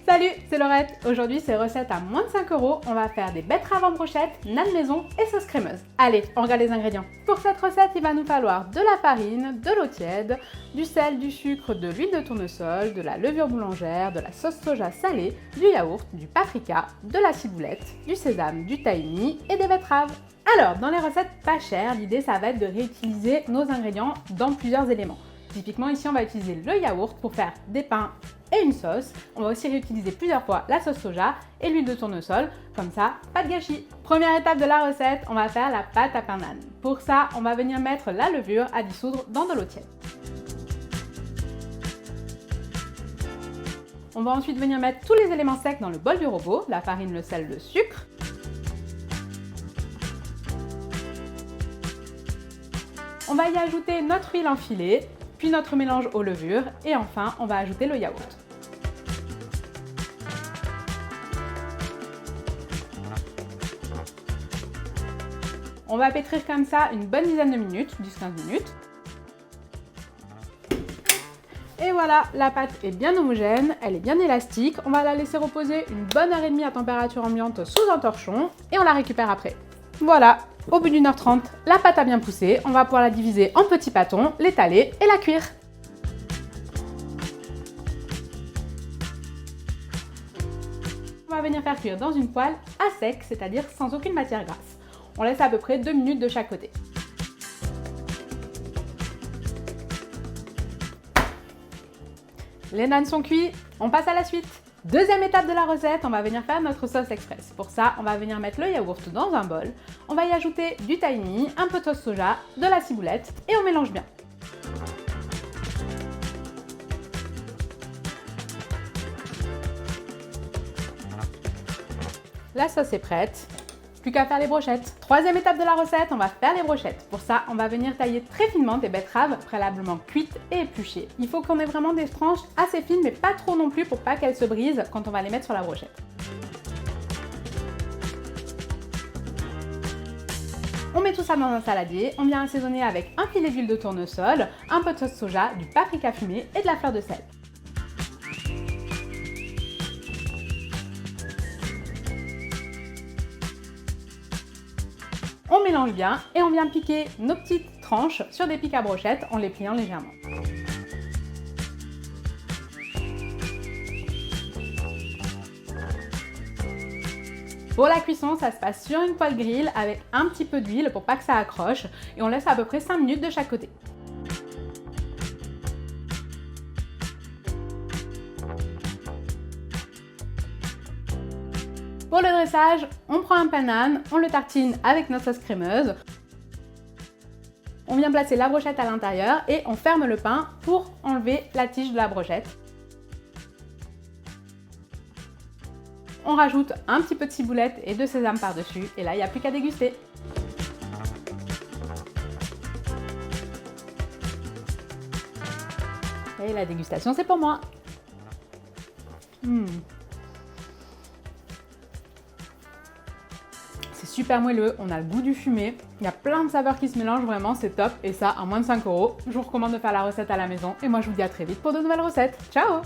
Salut, c'est Laurette. Aujourd'hui, c'est recette à moins de 5 €. On va faire des betteraves en brochette, nanes maison et sauce crémeuse. Allez, on regarde les ingrédients. Pour cette recette, il va nous falloir de la farine, de l'eau tiède, du sel, du sucre, de l'huile de tournesol, de la levure boulangère, de la sauce soja salée, du yaourt, du paprika, de la ciboulette, du sésame, du tahini et des betteraves. Alors, dans les recettes pas chères, l'idée ça va être de réutiliser nos ingrédients dans plusieurs éléments. Typiquement ici on va utiliser le yaourt pour faire des pains et une sauce. On va aussi réutiliser plusieurs fois la sauce soja et l'huile de tournesol, comme ça pas de gâchis. Première étape de la recette, on va faire la pâte à pain naan. Pour ça, on va venir mettre la levure à dissoudre dans de l'eau tiède. On va ensuite venir mettre tous les éléments secs dans le bol du robot, la farine, le sel, le sucre. On va y ajouter notre huile enfilée, puis notre mélange aux levures et enfin on va ajouter le yaourt. On va pétrir comme ça une bonne dizaine de minutes, 10-15 minutes. Et voilà, la pâte est bien homogène, elle est bien élastique. On va la laisser reposer une bonne heure et demie à température ambiante sous un torchon et on la récupère après. Voilà, au bout d'1 h 30, la pâte a bien poussé. On va pouvoir la diviser en petits pâtons, l'étaler et la cuire. On va venir faire cuire dans une poêle à sec, c'est-à-dire sans aucune matière grasse. On laisse à peu près 2 minutes de chaque côté. Les nanes sont cuits, on passe à la suite. Deuxième étape de la recette, on va venir faire notre sauce express. Pour ça, on va venir mettre le yaourt dans un bol. On va y ajouter du tahini, un peu de sauce soja, de la ciboulette et on mélange bien. La sauce est prête. Plus qu'à faire les brochettes. Troisième étape de la recette, on va faire les brochettes. Pour ça, on va venir tailler très finement des betteraves préalablement cuites et épluchées. Il faut qu'on ait vraiment des tranches assez fines, mais pas trop non plus pour pas qu'elles se brisent quand on va les mettre sur la brochette. On met tout ça dans un saladier, on vient assaisonner avec un filet d'huile de tournesol, un peu de sauce soja, du paprika fumé et de la fleur de sel. On mélange bien et on vient piquer nos petites tranches sur des pics à brochettes en les pliant légèrement. Pour la cuisson, ça se passe sur une poêle grill avec un petit peu d'huile pour pas que ça accroche et on laisse à peu près 5 minutes de chaque côté. Pour le dressage, on prend un pain naan, on le tartine avec notre sauce crémeuse. On vient placer la brochette à l'intérieur et on ferme le pain pour enlever la tige de la brochette. On rajoute un petit peu de ciboulette et de sésame par-dessus et là, il n'y a plus qu'à déguster. Et la dégustation, c'est pour moi. C'est super moelleux, on a le goût du fumé, il y a plein de saveurs qui se mélangent, vraiment c'est top et ça à moins de 5 €. Je vous recommande de faire la recette à la maison et moi je vous dis à très vite pour de nouvelles recettes. Ciao!